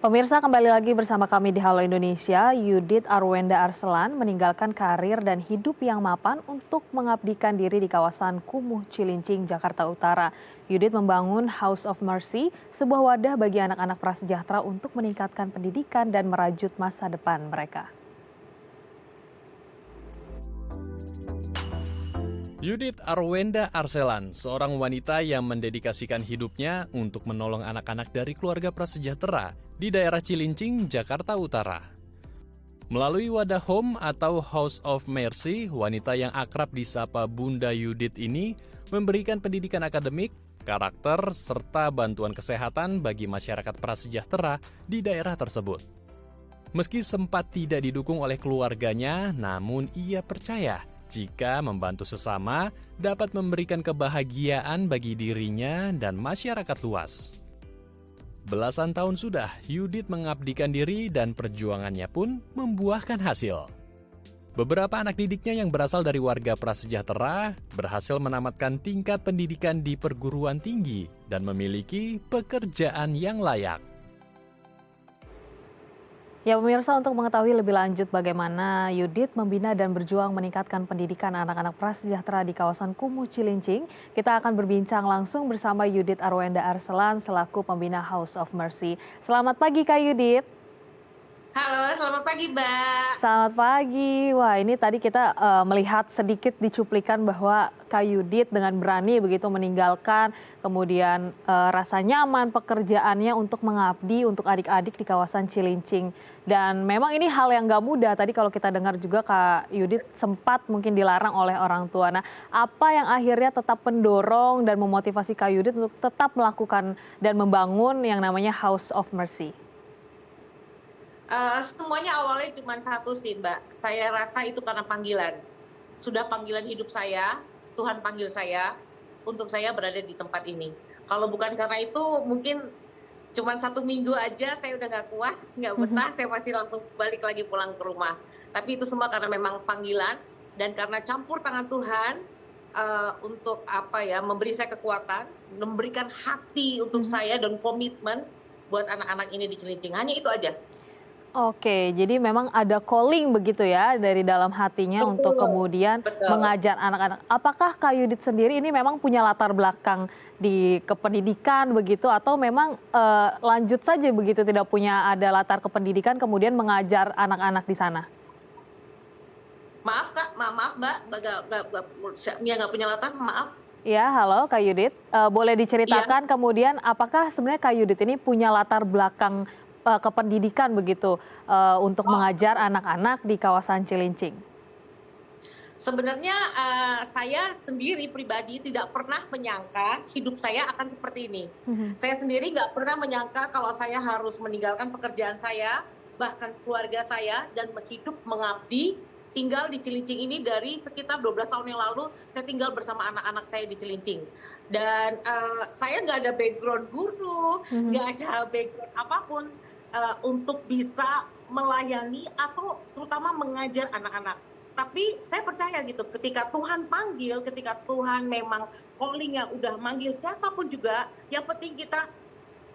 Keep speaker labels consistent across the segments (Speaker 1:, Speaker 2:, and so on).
Speaker 1: Pemirsa, kembali lagi bersama kami di Halo Indonesia. Yudit Arwenda Arselan meninggalkan karir dan hidup yang mapan untuk mengabdikan diri di kawasan Kumuh Cilincing, Jakarta Utara. Yudit membangun House of Mercy, sebuah wadah bagi anak-anak prasejahtera untuk meningkatkan pendidikan dan merajut masa depan mereka.
Speaker 2: Yudit Arwenda Arselan, seorang wanita yang mendedikasikan hidupnya untuk menolong anak-anak dari keluarga prasejahtera di daerah Cilincing, Jakarta Utara. Melalui wadah home atau House of Mercy, wanita yang akrab disapa Bunda Yudit ini memberikan pendidikan akademik, karakter, serta bantuan kesehatan bagi masyarakat prasejahtera di daerah tersebut. Meski sempat tidak didukung oleh keluarganya, namun ia percaya jika membantu sesama dapat memberikan kebahagiaan bagi dirinya dan masyarakat luas. Belasan tahun sudah Yudit mengabdikan diri dan perjuangannya pun membuahkan hasil. Beberapa anak didiknya yang berasal dari warga prasejahtera berhasil menamatkan tingkat pendidikan di perguruan tinggi dan memiliki pekerjaan yang layak.
Speaker 1: Ya pemirsa, untuk mengetahui lebih lanjut bagaimana Yudit membina dan berjuang meningkatkan pendidikan anak-anak prasejahtera di kawasan Kumuh Cilincing, kita akan berbincang langsung bersama Yudit Arwenda Arselan selaku pembina House of Mercy. Selamat pagi Kak Yudit.
Speaker 3: Halo, selamat pagi, Mbak.
Speaker 1: Selamat pagi. Wah, ini tadi kita melihat sedikit dicuplikan bahwa Kak Yudit dengan berani begitu meninggalkan, kemudian rasa nyaman pekerjaannya untuk mengabdi untuk adik-adik di kawasan Cilincing. Dan memang ini hal yang nggak mudah. Tadi kalau kita dengar juga Kak Yudit sempat mungkin dilarang oleh orang tua. Nah, apa yang akhirnya tetap mendorong dan memotivasi Kak Yudit untuk tetap melakukan dan membangun yang namanya House of Mercy?
Speaker 3: Semuanya awalnya cuma satu sih, Mbak. Saya rasa itu karena panggilan. Sudah panggilan hidup saya, Tuhan panggil saya untuk saya berada di tempat ini. Kalau bukan karena itu, mungkin cuma 1 minggu aja saya udah nggak kuat, nggak betah, saya masih langsung balik lagi pulang ke rumah. Tapi itu semua karena memang panggilan dan karena campur tangan Tuhan untuk memberi saya kekuatan, memberikan hati untuk saya dan komitmen buat anak-anak ini di Cilincing. Hanya itu aja.
Speaker 1: Oke, jadi memang ada calling begitu ya dari dalam hatinya untuk kemudian
Speaker 3: Betul.
Speaker 1: mengajar anak-anak. Apakah Kak Yudit sendiri ini memang punya latar belakang di kependidikan begitu atau memang lanjut saja begitu tidak punya ada latar kependidikan kemudian mengajar anak-anak di sana?
Speaker 3: Maaf Kak, maaf Mbak, nggak punya latar, maaf.
Speaker 1: Ya, halo Kak Yudit. Boleh diceritakan kemudian apakah sebenarnya Kak Yudit ini punya latar belakang kependidikan begitu untuk mengajar anak-anak di kawasan Cilincing?
Speaker 3: Sebenarnya saya sendiri pribadi tidak pernah menyangka hidup saya akan seperti ini. Saya sendiri nggak pernah menyangka kalau saya harus meninggalkan pekerjaan saya, bahkan keluarga saya, dan hidup mengabdi tinggal di Cilincing ini dari sekitar 12 tahun yang lalu. Saya tinggal bersama anak-anak saya di Cilincing. Dan saya nggak ada background guru, nggak ada background apapun untuk bisa melayani atau terutama mengajar anak-anak. Tapi saya percaya gitu, ketika Tuhan panggil, ketika Tuhan memang calling-nya udah manggil siapapun juga, yang penting kita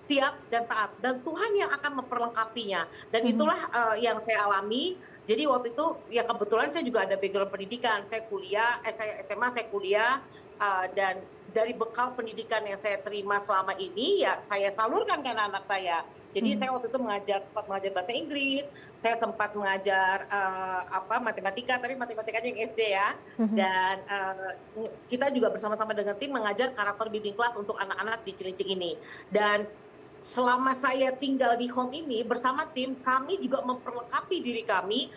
Speaker 3: siap dan taat. Dan Tuhan yang akan memperlengkapinya. Dan itulah yang saya alami. Jadi waktu itu ya kebetulan saya juga ada background pendidikan. Saya kuliah, saya SMA, saya kuliah. Dan dari bekal pendidikan yang saya terima selama ini, ya saya salurkan ke anak-anak saya. Jadi saya waktu itu sempat mengajar bahasa Inggris, saya sempat mengajar matematika, tapi matematikanya yang SD ya. Dan kita juga bersama-sama dengan tim mengajar karakter building class untuk anak-anak di Cilincing ini. Dan selama saya tinggal di home ini bersama tim, kami juga memperlengkapi diri kami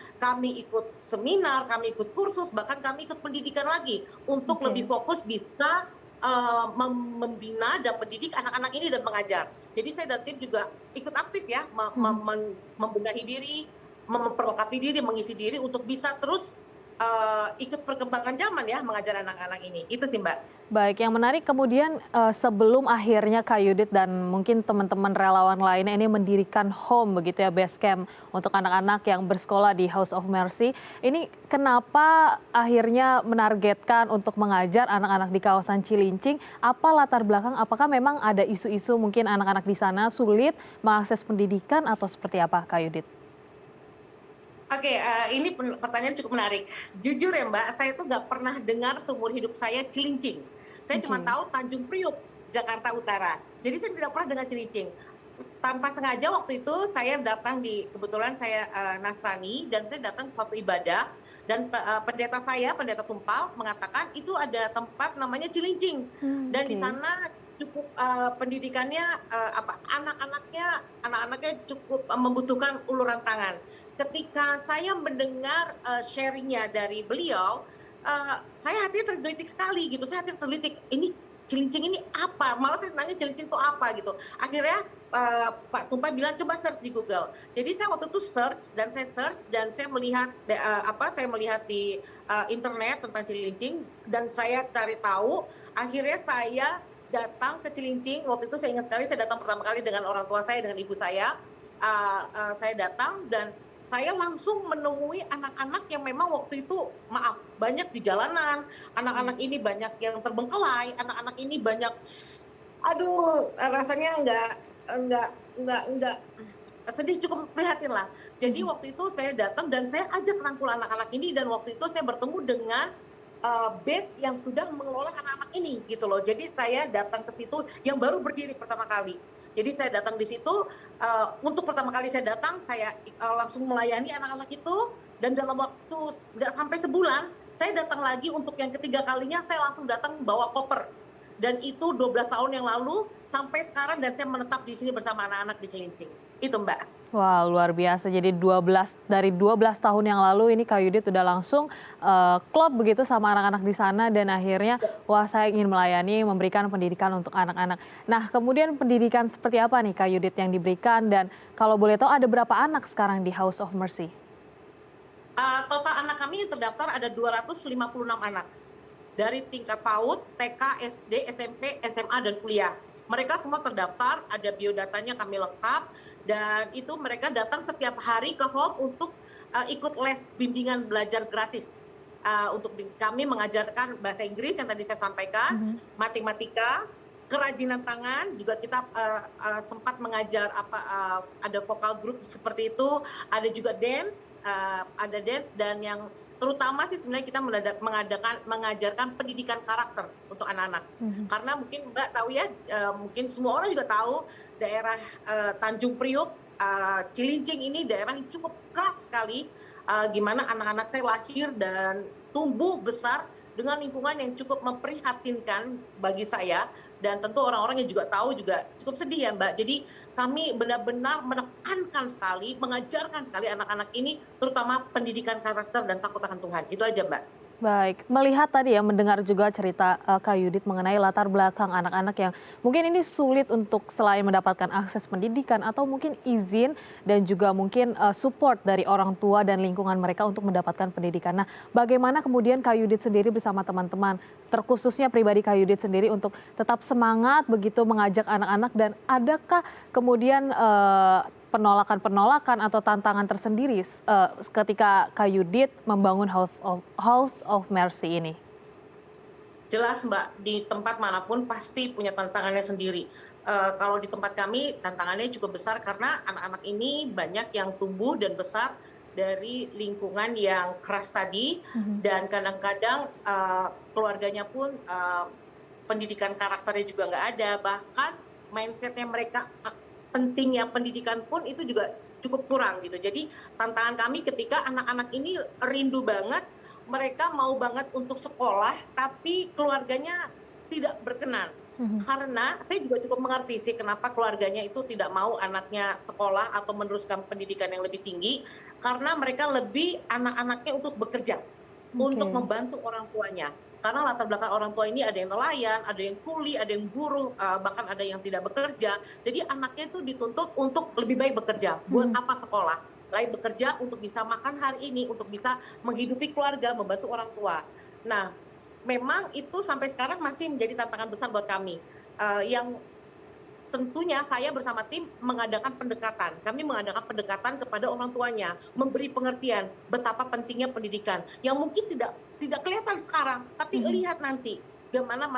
Speaker 3: ikut seminar, kami ikut kursus, bahkan kami ikut pendidikan lagi untuk lebih fokus bisa membina dan mendidik anak-anak ini dan mengajar. Jadi saya dan tim juga ikut aktif ya, membenahi diri, memperlengkapi diri, mengisi diri untuk bisa terus ikut perkembangan zaman ya mengajar anak-anak ini. Itu sih, Mbak.
Speaker 1: Baik, yang menarik kemudian sebelum akhirnya Kak Yudit dan mungkin teman-teman relawan lainnya ini mendirikan home begitu ya, base camp untuk anak-anak yang bersekolah di House of Mercy. Ini kenapa akhirnya menargetkan untuk mengajar anak-anak di kawasan Cilincing? Apa latar belakang? Apakah memang ada isu-isu mungkin anak-anak di sana sulit mengakses pendidikan atau seperti apa, Kak Yudit?
Speaker 3: Oke, ini pertanyaan cukup menarik. Jujur ya Mbak, saya tuh nggak pernah dengar seumur hidup saya Cilincing. Saya cuma
Speaker 1: Oke.
Speaker 3: tahu Tanjung Priuk, Jakarta Utara. Jadi saya tidak pernah dengar Cilincing. Tanpa sengaja waktu itu saya datang kebetulan saya Nasrani, dan saya datang ke suatu ibadah, dan pendeta saya, pendeta Tumpal, mengatakan itu ada tempat namanya Cilincing. Dan di
Speaker 1: Oke.
Speaker 3: sana cukup pendidikannya, anak-anaknya cukup membutuhkan uluran tangan. Ketika saya mendengar sharingnya dari beliau, saya hatinya tergelitik sekali gitu. Saya hatinya tergelitik, ini Cilincing ini apa? Malah saya nanya Cilincing itu apa gitu. Akhirnya Pak Tumpah bilang coba search di Google. Jadi saya waktu itu search dan saya melihat saya melihat di internet tentang Cilincing, dan saya cari tahu. Akhirnya saya datang ke Cilincing. Waktu itu saya ingat sekali, saya datang pertama kali dengan orang tua saya, dengan ibu saya. Saya datang dan saya langsung menemui anak-anak yang memang waktu itu, maaf, banyak di jalanan. Anak-anak ini banyak yang terbengkelai, anak-anak ini banyak, aduh, rasanya nggak sedih, cukup prihatin lah. Jadi waktu itu saya datang dan saya ajak rangkul anak-anak ini, dan waktu itu saya bertemu dengan base yang sudah mengelola anak-anak ini gitu loh. Jadi saya datang ke situ yang baru berdiri pertama kali. Jadi saya datang di situ, untuk pertama kali saya datang, saya langsung melayani anak-anak itu, dan dalam waktu nggak sampai sebulan, saya datang lagi untuk yang ketiga kalinya, saya langsung datang bawa koper. Dan itu 12 tahun yang lalu sampai sekarang, dan saya menetap di sini bersama anak-anak di Cilincing. Itu Mbak.
Speaker 1: Wah, luar biasa. Jadi 12 tahun yang lalu ini Kak Yudit udah langsung klop begitu sama anak-anak di sana, dan akhirnya wah, saya ingin melayani, memberikan pendidikan untuk anak-anak. Nah, kemudian pendidikan seperti apa nih Kak Yudit yang diberikan, dan kalau boleh tahu ada berapa anak sekarang di House of Mercy?
Speaker 3: Total anak kami yang terdaftar ada 256 anak. Dari tingkat PAUD, TK, SD, SMP, SMA, dan kuliah. Mereka semua terdaftar, ada biodatanya kami lengkap, dan itu mereka datang setiap hari ke home untuk ikut les bimbingan belajar gratis. Untuk kami mengajarkan bahasa Inggris yang tadi saya sampaikan, matematika, kerajinan tangan, juga kita sempat mengajar ada vokal group seperti itu, ada juga dance, dan yang terutama sih sebenarnya kita mengajarkan pendidikan karakter untuk anak-anak. Karena mungkin Mbak tahu ya, mungkin semua orang juga tahu daerah Tanjung Priuk, Cilincing ini daerah yang cukup keras sekali. Gimana anak-anak saya lahir dan tumbuh besar dengan lingkungan yang cukup memprihatinkan bagi saya, dan tentu orang-orang yang juga tahu juga cukup sedih ya Mbak. Jadi kami benar-benar menekankan sekali, mengajarkan sekali anak-anak ini, terutama pendidikan karakter dan takut akan Tuhan. Itu aja Mbak.
Speaker 1: Baik, melihat tadi ya, mendengar juga cerita Kak Yudit mengenai latar belakang anak-anak yang mungkin ini sulit untuk selain mendapatkan akses pendidikan atau mungkin izin dan juga mungkin support dari orang tua dan lingkungan mereka untuk mendapatkan pendidikan. Nah, bagaimana kemudian Kak Yudit sendiri bersama teman-teman, terkhususnya pribadi Kak Yudit sendiri untuk tetap semangat begitu mengajak anak-anak, dan adakah kemudian penolakan atau tantangan tersendiri ketika Kak Yudit membangun House of Mercy ini?
Speaker 3: Jelas Mbak, di tempat manapun pasti punya tantangannya sendiri. Kalau di tempat kami tantangannya cukup besar karena anak-anak ini banyak yang tumbuh dan besar dari lingkungan yang keras tadi, dan kadang-kadang keluarganya pun pendidikan karakternya juga nggak ada, bahkan mindsetnya mereka pentingnya pendidikan pun itu juga cukup kurang gitu. Jadi tantangan kami ketika anak-anak ini rindu banget, mereka mau banget untuk sekolah, tapi keluarganya tidak berkenan. Karena saya juga cukup mengerti sih kenapa keluarganya itu tidak mau anaknya sekolah atau meneruskan pendidikan yang lebih tinggi, karena mereka lebih anak-anaknya untuk bekerja, untuk membantu orang tuanya. Karena latar belakang orang tua ini ada yang nelayan, ada yang kuli, ada yang buruh, bahkan ada yang tidak bekerja. Jadi anaknya itu dituntut untuk lebih baik bekerja. Buat apa sekolah? mulai bekerja untuk bisa makan hari ini, untuk bisa menghidupi keluarga, membantu orang tua. Nah, memang itu sampai sekarang masih menjadi tantangan besar buat kami. Yang tentunya saya bersama tim mengadakan pendekatan. Kami mengadakan pendekatan kepada orang tuanya, memberi pengertian betapa pentingnya pendidikan. Yang mungkin tidak kelihatan sekarang, tapi lihat nanti bagaimana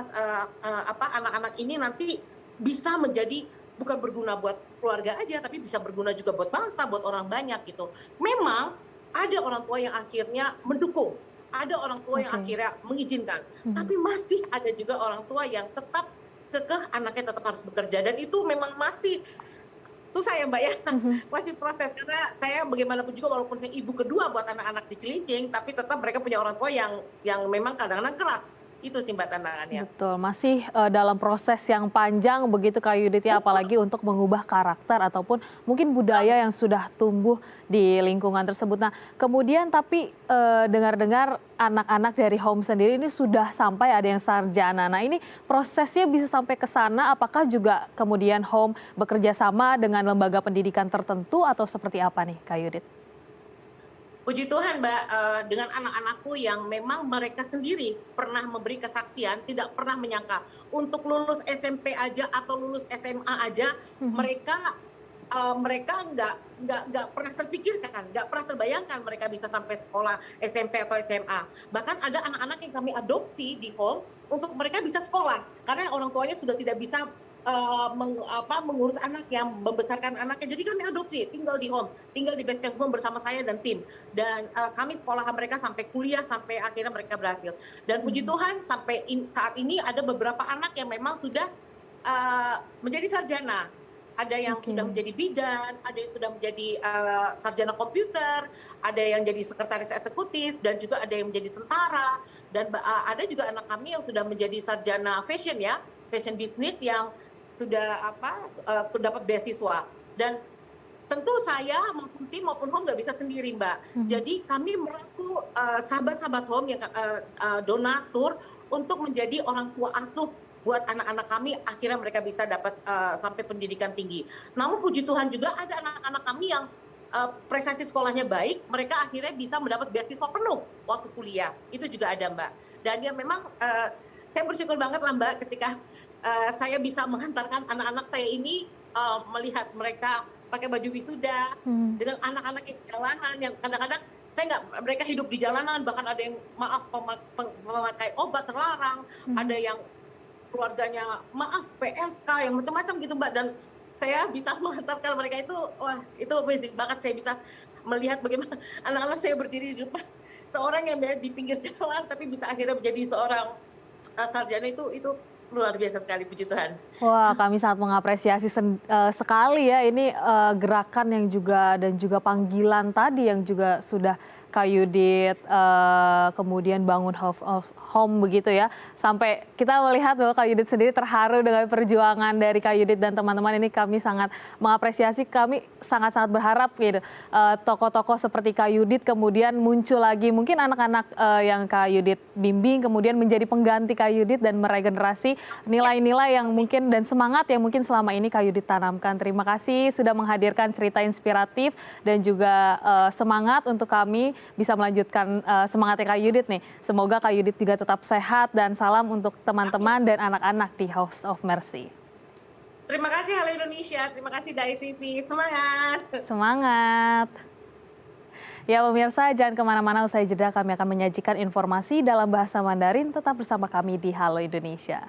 Speaker 3: anak-anak ini nanti bisa menjadi bukan berguna buat keluarga aja, tapi bisa berguna juga buat bangsa, buat orang banyak gitu. Memang ada orang tua yang akhirnya mendukung, ada orang tua yang akhirnya mengizinkan, tapi masih ada juga orang tua yang tetap kekeh anaknya tetap harus bekerja, dan itu memang masih susah ya Mbak ya, masih proses, karena saya bagaimanapun juga walaupun saya ibu kedua buat anak-anak di Cilincing, tapi tetap mereka punya orang tua yang memang kadang-kadang keras. Itu sih Mbak tantangannya.
Speaker 1: Betul, masih dalam proses yang panjang begitu Kak Yudit ya, apalagi untuk mengubah karakter ataupun mungkin budaya yang sudah tumbuh di lingkungan tersebut. Nah, kemudian tapi dengar-dengar anak-anak dari Home sendiri ini sudah sampai ada yang sarjana. Nah, ini prosesnya bisa sampai ke sana, apakah juga kemudian Home bekerja sama dengan lembaga pendidikan tertentu atau seperti apa nih Kak Yudit?
Speaker 3: Puji Tuhan Mbak, dengan anak-anakku yang memang mereka sendiri pernah memberi kesaksian, tidak pernah menyangka untuk lulus SMP aja atau lulus SMA aja, mereka nggak pernah terpikirkan, nggak pernah terbayangkan mereka bisa sampai sekolah SMP atau SMA. Bahkan ada anak-anak yang kami adopsi di Home untuk mereka bisa sekolah, karena orang tuanya sudah tidak bisa mengurus anaknya, membesarkan anaknya. Jadi kami adopsi, tinggal di Home, tinggal di Base Camp Home bersama saya dan tim. Dan kami sekolah mereka sampai kuliah, sampai akhirnya mereka berhasil. Dan puji Tuhan sampai saat ini ada beberapa anak yang memang sudah menjadi sarjana. Ada yang sudah menjadi bidan, ada yang sudah menjadi sarjana komputer, ada yang jadi sekretaris eksekutif, dan juga ada yang menjadi tentara. Dan ada juga anak kami yang sudah menjadi sarjana fashion ya, fashion business yang sudah dapat beasiswa. Dan tentu saya maupun tim maupun Home nggak bisa sendiri Mbak. Jadi kami merangkul sahabat-sahabat Home yang donatur untuk menjadi orang tua asuh buat anak-anak kami, akhirnya mereka bisa dapat sampai pendidikan tinggi. Namun puji Tuhan juga ada anak-anak kami yang prestasi sekolahnya baik, mereka akhirnya bisa mendapat beasiswa penuh waktu kuliah. Itu juga ada Mbak. Dan ya memang saya bersyukur banget lah Mbak ketika saya bisa menghantarkan anak-anak saya ini melihat mereka pakai baju wisuda dengan anak-anak yang jalanan yang kadang-kadang mereka hidup di jalanan, bahkan ada yang memakai obat terlarang, ada yang keluarganya PSK yang macam-macam gitu Mbak, dan saya bisa menghantarkan mereka itu, wah itu amazing banget, saya bisa melihat bagaimana anak-anak saya berdiri di depan seorang yang di pinggir jalan tapi bisa akhirnya menjadi seorang sarjana, itu luar biasa sekali, puji Tuhan.
Speaker 1: Wah, kami sangat mengapresiasi sekali ya ini gerakan yang juga dan juga panggilan tadi yang juga sudah Kak Yudit kemudian bangun Home begitu ya. Sampai kita melihat bahwa Kak Yudit sendiri terharu dengan perjuangan dari Kak Yudit dan teman-teman ini, kami sangat mengapresiasi, kami sangat-sangat berharap gitu tokoh-tokoh seperti Kak Yudit kemudian muncul lagi, mungkin anak-anak yang Kak Yudit bimbing kemudian menjadi pengganti Kak Yudit dan meregenerasi nilai-nilai yang mungkin dan semangat yang mungkin selama ini Kak Yudit tanamkan. Terima kasih sudah menghadirkan cerita inspiratif dan juga semangat untuk kami bisa melanjutkan semangatnya Kak Yudit nih. Semoga Kak Yudit juga tetap sehat dan salam untuk teman-teman dan anak-anak di House of Mercy.
Speaker 3: Terima kasih Halo Indonesia, terima kasih Dai TV, semangat!
Speaker 1: Semangat! Ya pemirsa, jangan kemana-mana, usai jeda kami akan menyajikan informasi dalam bahasa Mandarin. Tetap bersama kami di Halo Indonesia.